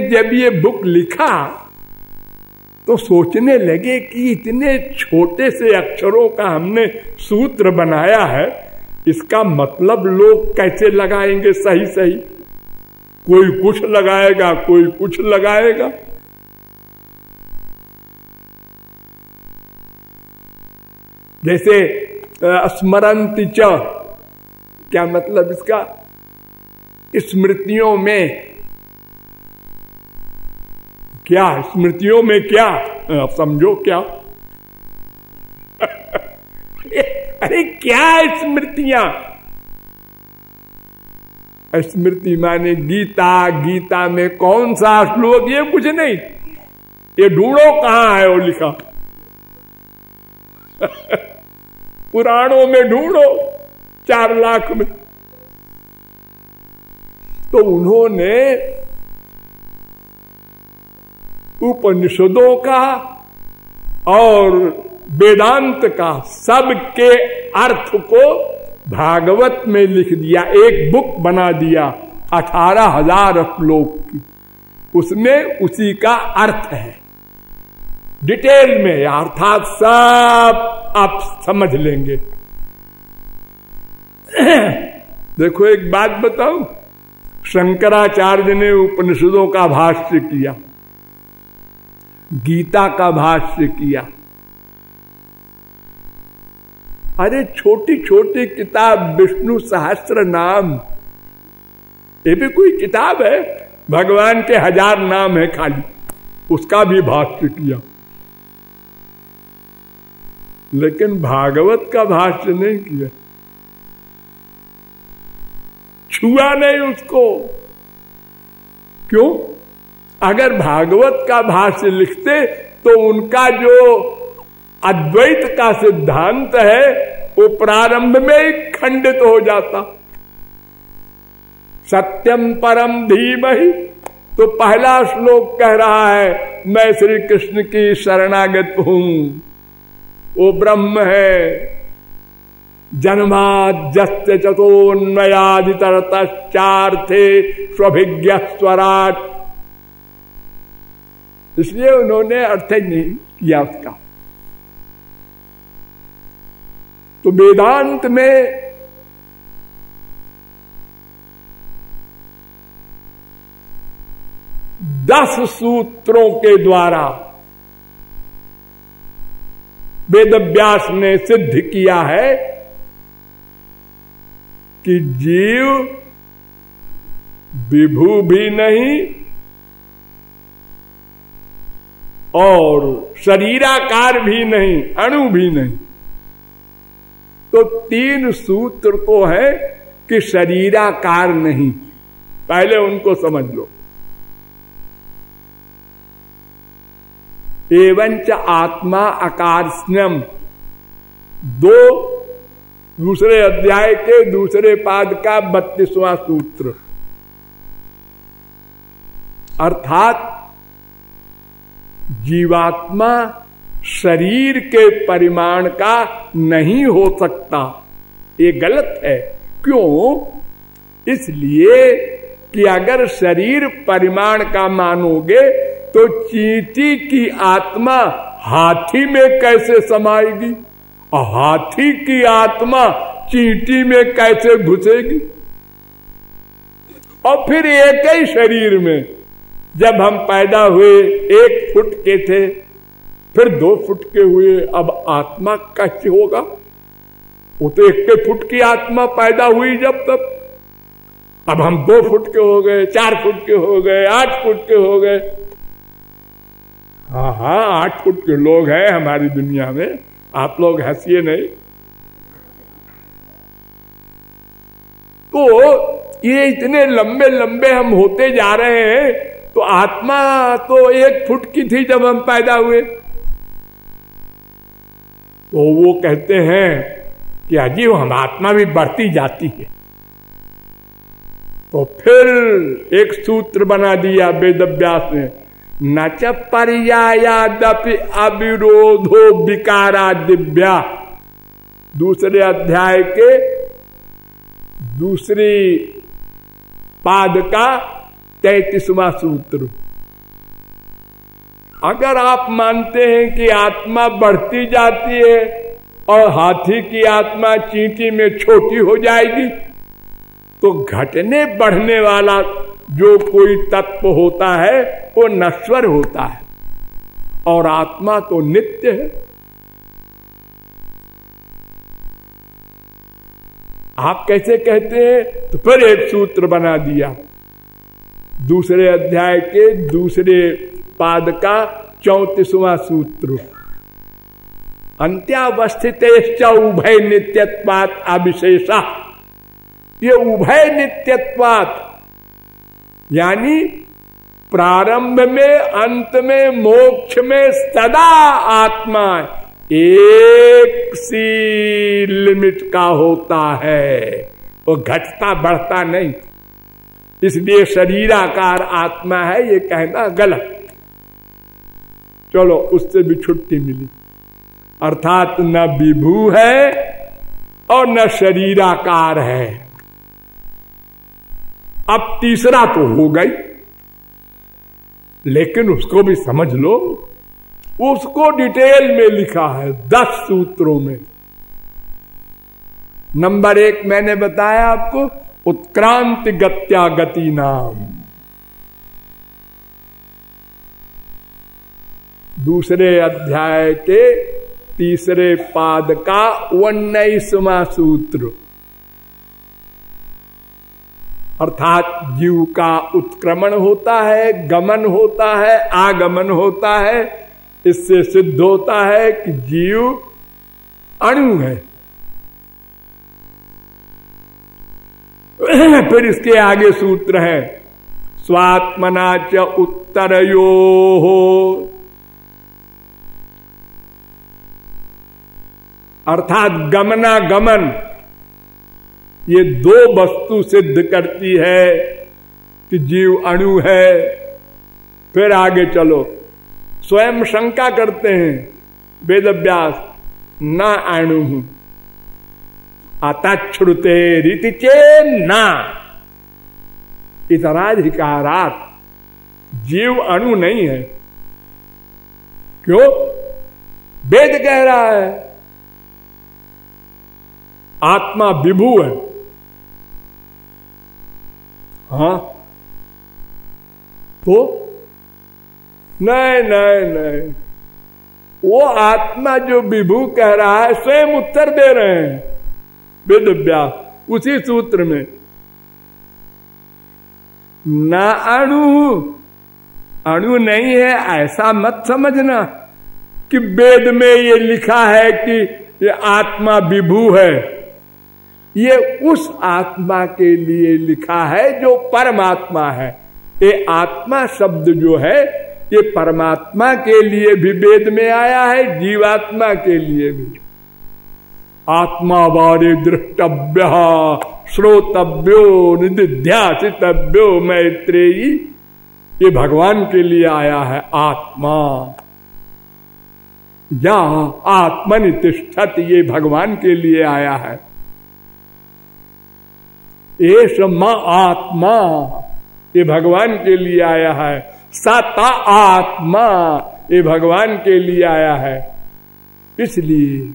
जब ये बुक लिखा तो सोचने लगे कि इतने छोटे से अक्षरों का हमने सूत्र बनाया है, इसका मतलब लोग कैसे लगाएंगे सही सही। कोई कुछ लगाएगा, कोई कुछ लगाएगा। जैसे स्मरन्ति च, क्या मतलब इसका? स्मृतियों में क्या? स्मृतियों में क्या? आप समझो क्या? अरे क्या स्मृतियां? स्मृति माने गीता। गीता में कौन सा श्लोक? ये कुछ नहीं, ये ढूंढो कहां है वो लिखा। पुराणों में ढूंढो 4 लाख में। तो उन्होंने उपनिषदों का और वेदांत का सबके अर्थ को भागवत में लिख दिया, एक बुक बना दिया 18,000 श्लोक की। उसमें उसी का अर्थ है डिटेल में, अर्थात सब आप समझ लेंगे। देखो एक बात बताऊं, शंकराचार्य ने उपनिषदों का भाष्य किया, गीता का भाष्य किया। अरे छोटी छोटी किताब विष्णु सहस्त्र नाम, ये भी कोई किताब है? भगवान के 1000 नाम है खाली, उसका भी भाष्य किया। लेकिन भागवत का भाष्य नहीं किया, छुआ नहीं उसको। क्यों? अगर भागवत का भाष्य लिखते तो उनका जो अद्वैत का सिद्धांत है वो प्रारंभ में ही खंडित हो जाता। सत्यम परम धीमहि, तो पहला श्लोक कह रहा है मैं श्री कृष्ण की शरणागत हूं, वो ब्रह्म है। जन्माद्यस्य चतोन्मयादितरतश्चार्थे स्वभिज्ञ स्वराट, इसलिए उन्होंने अर्थ ही नहीं किया उसका। तो वेदांत में दस सूत्रों के द्वारा वेदव्यास ने सिद्ध किया है कि जीव विभू भी नहीं और शरीराकार भी नहीं, अणु भी नहीं। तो 3 सूत्र तो है कि शरीराकार नहीं, पहले उनको समझ लो। एवंच आत्मा आकार्ष्ण्यम, दूसरे अध्याय के दूसरे पाद का 32वां सूत्र। अर्थात जीवात्मा शरीर के परिमाण का नहीं हो सकता, ये गलत है। क्यों? इसलिए कि अगर शरीर परिमाण का मानोगे तो चींटी की आत्मा हाथी में कैसे समाएगी और हाथी की आत्मा चींटी में कैसे घुसेगी? और फिर एक ही शरीर में जब हम पैदा हुए 1 फुट के थे, फिर 2 फुट के हुए, अब आत्मा कैसे होगा? वो तो 1 फुट की आत्मा पैदा हुई जब तक, अब हम 2 फुट के हो गए, 4 फुट के हो गए, 8 फुट के हो गए। हाँ 8 फुट के लोग हैं हमारी दुनिया में, आप लोग हंसिए नहीं। तो ये इतने लंबे लंबे हम होते जा रहे हैं, तो आत्मा तो 1 फुट की थी जब हम पैदा हुए। तो वो कहते हैं कि अजीब, हम आत्मा भी बढ़ती जाती है। तो फिर एक सूत्र बना दिया वेदव्यास ने, न च पर्यायादपि अविरोधो विकारा दिव्या। दूसरे अध्याय के दूसरी पाद का 33वां सूत्र, अगर आप मानते हैं कि आत्मा बढ़ती जाती है और हाथी की आत्मा चींटी में छोटी हो जाएगी, तो घटने बढ़ने वाला जो कोई तत्व होता है वो नश्वर होता है और आत्मा तो नित्य है। आप कैसे कहते हैं? तो फिर एक सूत्र बना दिया, दूसरे अध्याय के दूसरे पाद का 34वां सूत्र, अंत्यावस्थितेश्च उभय नित्यत्वात् अविशेषा। ये उभय नित्यत्वात् यानी प्रारंभ में अंत में मोक्ष में सदा आत्मा एक सी लिमिट का होता है, वो घटता बढ़ता नहीं। इसलिए शरीराकार आत्मा है ये कहना गलत। चलो उससे भी छुट्टी मिली, अर्थात न विभू है और न शरीराकार है। अब तीसरा तो हो गई, लेकिन उसको भी समझ लो, उसको डिटेल में लिखा है 10 सूत्रों में। नंबर 1 मैंने बताया आपको, उत्क्रांति गत्या गति नाम। दूसरे अध्याय के तीसरे पाद का 19वां सूत्र, अर्थात जीव का उत्क्रमण होता है, गमन होता है, आगमन होता है। इससे सिद्ध होता है कि जीव अणु है। फिर इसके आगे सूत्र है, स्वात्मना च उत्तरयोः, अर्थात गमनागमन, ये 2 वस्तु सिद्ध करती है कि जीव अणु है। फिर आगे चलो, स्वयं शंका करते हैं वेदव्यास, न अणु अतच्छ्रुते रीति चेन्ना इतराधिकारात्, जीव अणु नहीं है। क्यों? वेद कह रहा है आत्मा विभू है। हाँ, तो नहीं नहीं नहीं, वो आत्मा जो विभू कह रहा है स्वयं उत्तर दे रहे हैं वेदव्यास उसी सूत्र में। न अणु, अणु नहीं है ऐसा मत समझना कि वेद में ये लिखा है कि ये आत्मा विभू है। ये उस आत्मा के लिए लिखा है जो परमात्मा है। ये आत्मा शब्द जो है ये परमात्मा के लिए भी वेद में आया है, जीवात्मा के लिए भी। आत्मा बारे दृष्टव्य श्रोतव्यो निधिध्यासितव्यो मैत्रेयी, ये भगवान के लिए आया है आत्मा। या आत्मनि तिष्ठत, ये भगवान के लिए आया है। एष मा आत्मा, ये भगवान के लिए आया है। सता आत्मा, ये भगवान के लिए आया है। इसलिए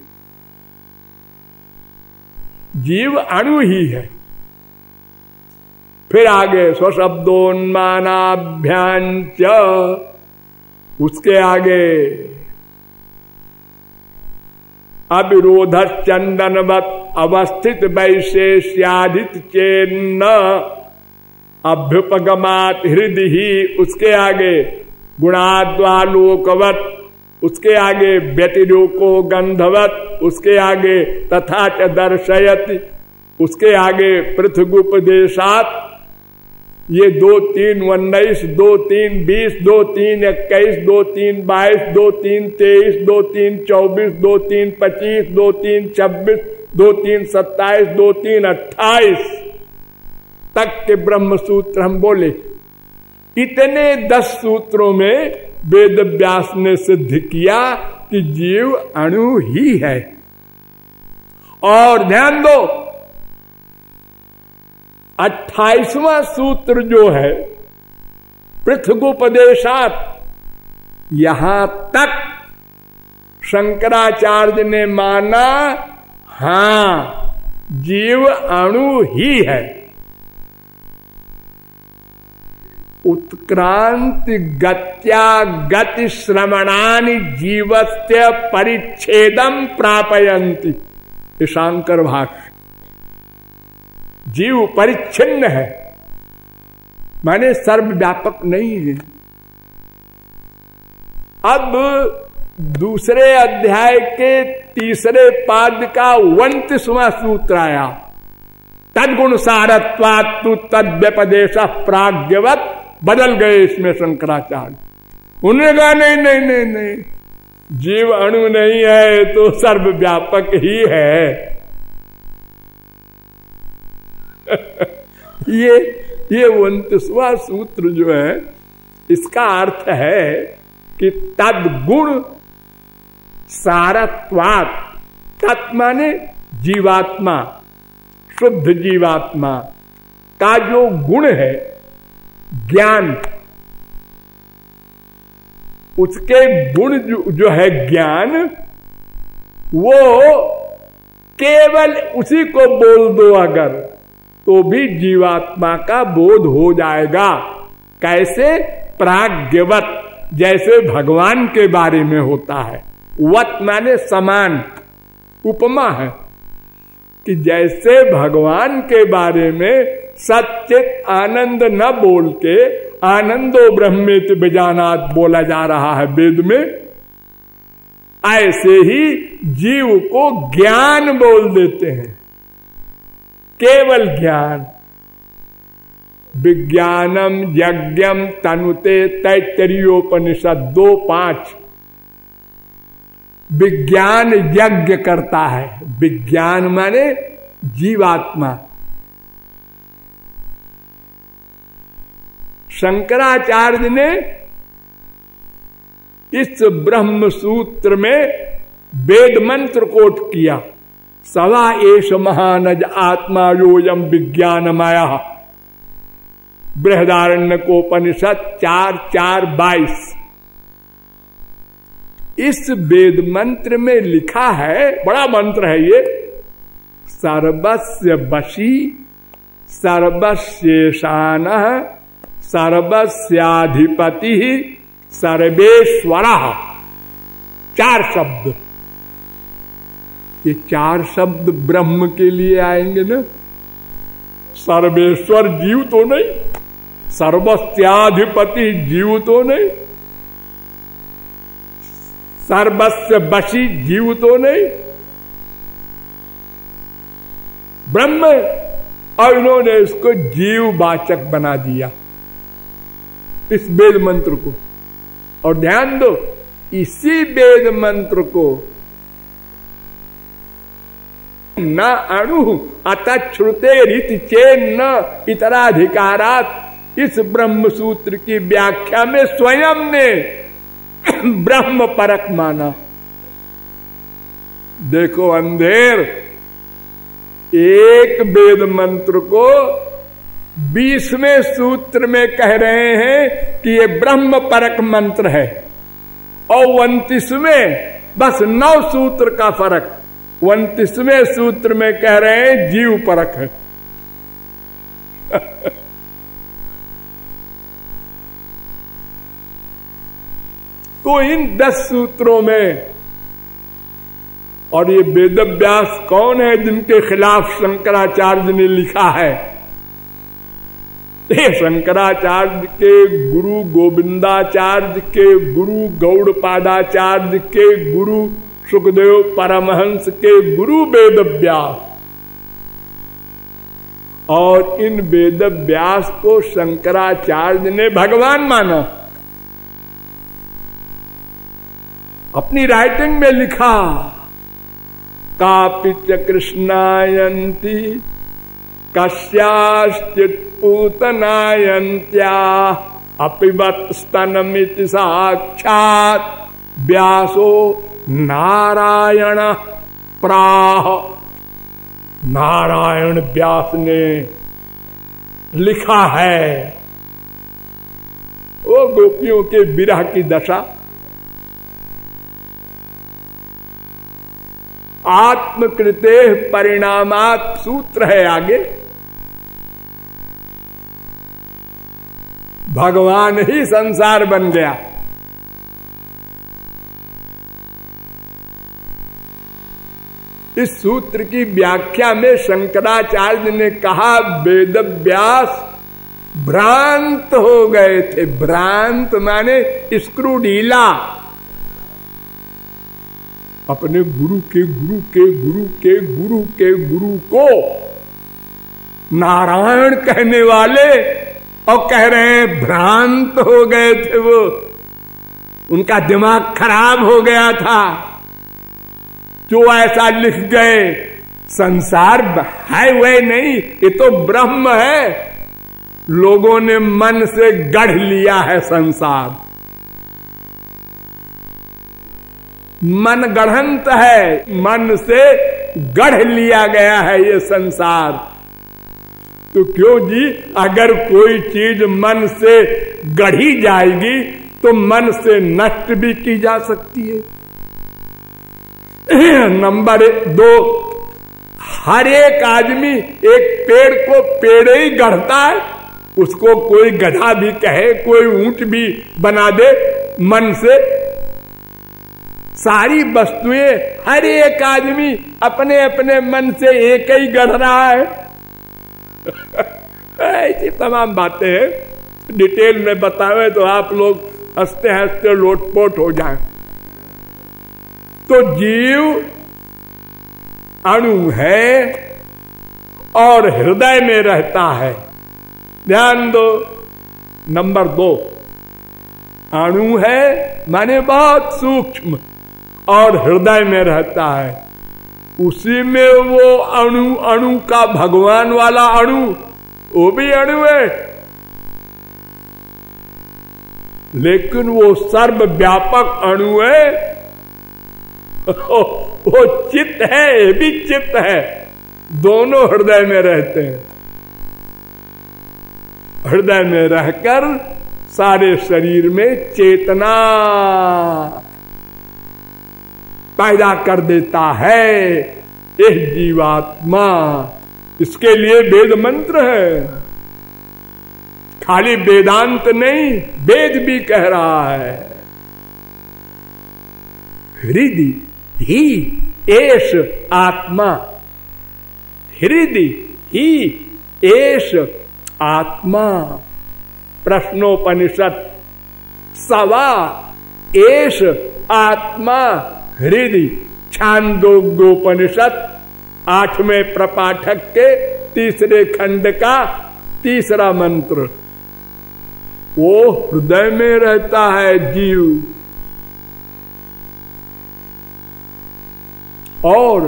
जीव अणु ही है। फिर आगे स्वशब्दोन्मानाभ्यांच, उसके आगे अविरोध चंदनवत अवस्थित वैशेष्यादित चेन्न अभ्युपगमात हृदय ही, उसके आगे गुणाद्वालोकवत, उसके आगे व्यतिरोको गंधवत, उसके आगे तथा च दर्शयति, उसके आगे पृथगुपदेशात। ये 2 3 19, 2 3 20, 2 3 21, 2 3 22, 2 3 23, 2 3 24, 2 3 25, 2 3 26, 2 3 27, 2 3 28 तक के ब्रह्म सूत्र हम बोले। इतने 10 सूत्रों में वेद व्यास ने सिद्ध किया कि जीव अणु ही है। और ध्यान दो, 28वां सूत्र जो है पृथगुपदेशात, यहां तक शंकराचार्य ने माना, हां जीव अणु ही है। उत्क्रांति गत्या गति श्रवणानि जीवस्य परिच्छेदम प्रापयन्ति, ये शांकर भाष्य। जीव परिच्छिन्न है, माने सर्वव्यापक नहीं है। अब दूसरे अध्याय के तीसरे पाद का 29वां सूत्र आया, तद्गुण सारत्वात् तु तद्व्यपदेश प्राज्ञवत्। बदल गए इसमें शंकराचार्य। उन्होंने कहा नहीं नहीं नहीं नहीं, जीव अणु नहीं है तो सर्वव्यापक ही है। ये 29वां सूत्र जो है, इसका अर्थ है कि तद्गुण सारत्वात्, तत् माने जीवात्मा, शुद्ध जीवात्मा का जो गुण है ज्ञान, उसके गुण जो है ज्ञान, वो केवल उसी को बोल दो अगर, तो भी जीवात्मा का बोध हो जाएगा। कैसे? प्राज्ञवत, जैसे भगवान के बारे में होता है। वत माने समान, उपमा है कि जैसे भगवान के बारे में सच्चित आनंद न बोल के आनंदो ब्रह्मेति विजानात बोला जा रहा है वेद में, ऐसे ही जीव को ज्ञान बोल देते हैं, केवल ज्ञान। विज्ञानम यज्ञम तनुते, तैत्तरीयोपनिषद 2:5। विज्ञान यज्ञ करता है, विज्ञान माने जीवात्मा। शंकराचार्य ने इस ब्रह्म सूत्र में वेद मंत्र कोट किया, सवा एष महानज आत्मा योयम विज्ञानमय। बृहदारण्यकोपनिषद 4:4-22। इस वेद मंत्र में लिखा है, बड़ा मंत्र है ये, सर्वस्य वशी सर्वशेषानः सर्वस्याधिपति सर्वेश्वरः। 4 शब्द, ये 4 शब्द ब्रह्म के लिए आएंगे ना। सर्वेश्वर जीव तो नहीं, सर्वस्याधिपति जीव तो नहीं, सर्वस्य वशी जीव तो नहीं, ब्रह्म। और इन्होंने इसको जीववाचक बना दिया इस वेद मंत्र को। और ध्यान दो, इसी वेद मंत्र को न अणु अतच्छ्रुते रीति चेन्न इतराधिकारात, इस ब्रह्म सूत्र की व्याख्या में स्वयं ने ब्रह्म परक माना। देखो अंधेर, एक वेद मंत्र को 20वें सूत्र में कह रहे हैं कि ये ब्रह्म परक मंत्र है, और 29वें, बस 9 सूत्र का फर्क, 29वें सूत्र में कह रहे हैं जीव परक है। तो इन 10 सूत्रों में, और ये वेदव्यास कौन है जिनके खिलाफ शंकराचार्य ने लिखा है? ये शंकराचार्य के गुरु गोविंदाचार्य के गुरु गौड़पादाचार्य के गुरु सुखदेव परमहंस के गुरु वेदव्यास। और इन वेदव्यास को शंकराचार्य ने भगवान माना। अपनी राइटिंग में लिखा, कापिच कृष्णायन्ति कस्याश्चित् पूतनायन्त्या अपिबत स्तनमिति साक्षात् व्यासो नारायण प्राह। नारायण व्यास ने लिखा है। वो गोपियों के विरह की दशा आत्मकृते परिणामात् सूत्र है आगे। भगवान ही संसार बन गया। इस सूत्र की व्याख्या में शंकराचार्य ने कहा वेद व्यास भ्रांत हो गए थे। भ्रांत माने स्क्रू ढीला। अपने गुरु के गुरु के गुरु के गुरु के गुरु को नारायण कहने वाले और कह रहे हैं भ्रांत हो गए थे। वो उनका दिमाग खराब हो गया था जो ऐसा लिख गए। संसार है वह नहीं, ये तो ब्रह्म है। लोगों ने मन से गढ़ लिया है संसार। मन गढ़ंत है, मन से गढ़ लिया गया है ये संसार। तो क्यों जी, अगर कोई चीज मन से गढ़ी जाएगी तो मन से नष्ट भी की जा सकती है। नंबर 2, हर एक आदमी एक पेड़ को पेड़ ही गढ़ता है। उसको कोई गधा भी कहे, कोई ऊंट भी बना दे मन से। सारी वस्तुएं हर एक आदमी अपने अपने मन से एक ही गढ़ रहा है। ऐसी तमाम बातें हैं, डिटेल में बतावे तो आप लोग हंसते हंसते लोटपोट हो जाएं। तो जीव अणु है और हृदय में रहता है। ध्यान दो। नंबर 2, अणु है माने बहुत सूक्ष्म और हृदय में रहता है। उसी में वो अणु का भगवान वाला अणु, वो भी अणु है, लेकिन वो सर्वव्यापक अणु है। वो चित्त है, ये भी चित्त है। दोनों हृदय में रहते हैं। हृदय में रहकर सारे शरीर में चेतना पैदा कर देता है यह जीवात्मा। इसके लिए वेद मंत्र है, खाली वेदांत नहीं, वेद भी कह रहा है हृदय ही एष आत्मा। हृदय ही एष आत्मा। प्रश्नोपनिषद सवा एष आत्मा हृदय। छांदोग्योपनिषद 8वें प्रपाठक के 3रे खंड का 3रा मंत्र। वो हृदय में रहता है जीव, और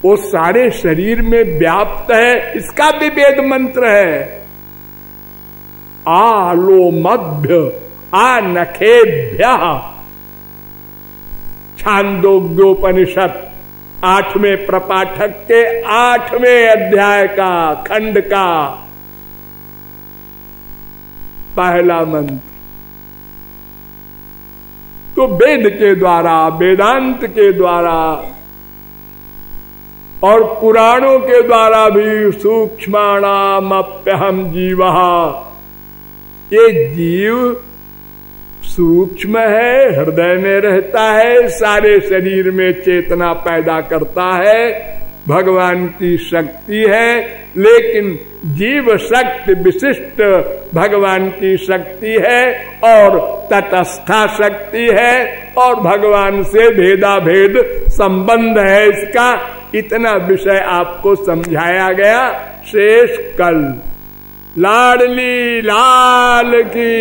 वो सारे शरीर में व्याप्त है। इसका भी वेद मंत्र है। आलो मध्य आनखेभ्य। छांदोग्योपनिषद 8वें प्रपाठक के 8वें अध्याय का खंड का पहला मंत्र। तो वेद के द्वारा, वेदांत के द्वारा और पुराणों के द्वारा भी सूक्ष्माणाम अप्यहम जीवः, ये जीव सूक्ष्म है, हृदय में रहता है, सारे शरीर में चेतना पैदा करता है, भगवान की शक्ति है। लेकिन जीव शक्ति विशिष्ट भगवान की शक्ति है और तटस्था शक्ति है और भगवान से भेदा भेद संबंध है इसका। इतना विषय आपको समझाया गया। शेष कल। लाडली लाल की।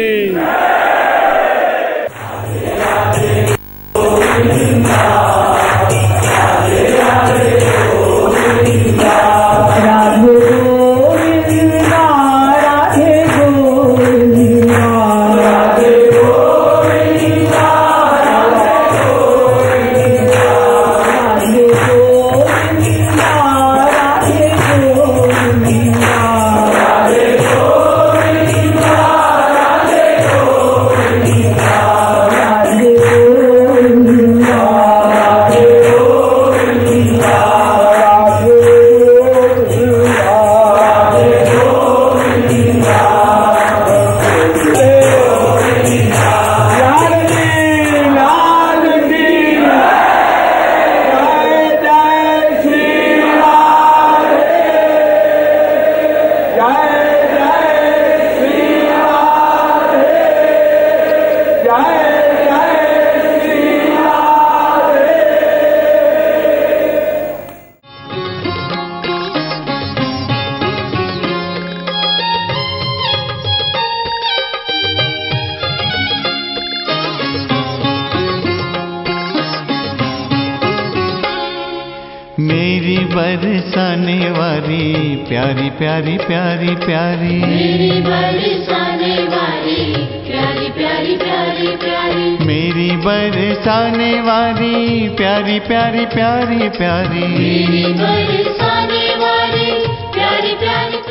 बरसाने वाली प्यारी प्यारी प्यारी प्यारी, मेरी बरसाने वाली प्यारी प्यारी प्यारी प्यारी, मेरी बरसाने वाली प्यारी प्यारी प्यारी प्यारी, मेरी बरसाने वाली प्यारी प्यारी।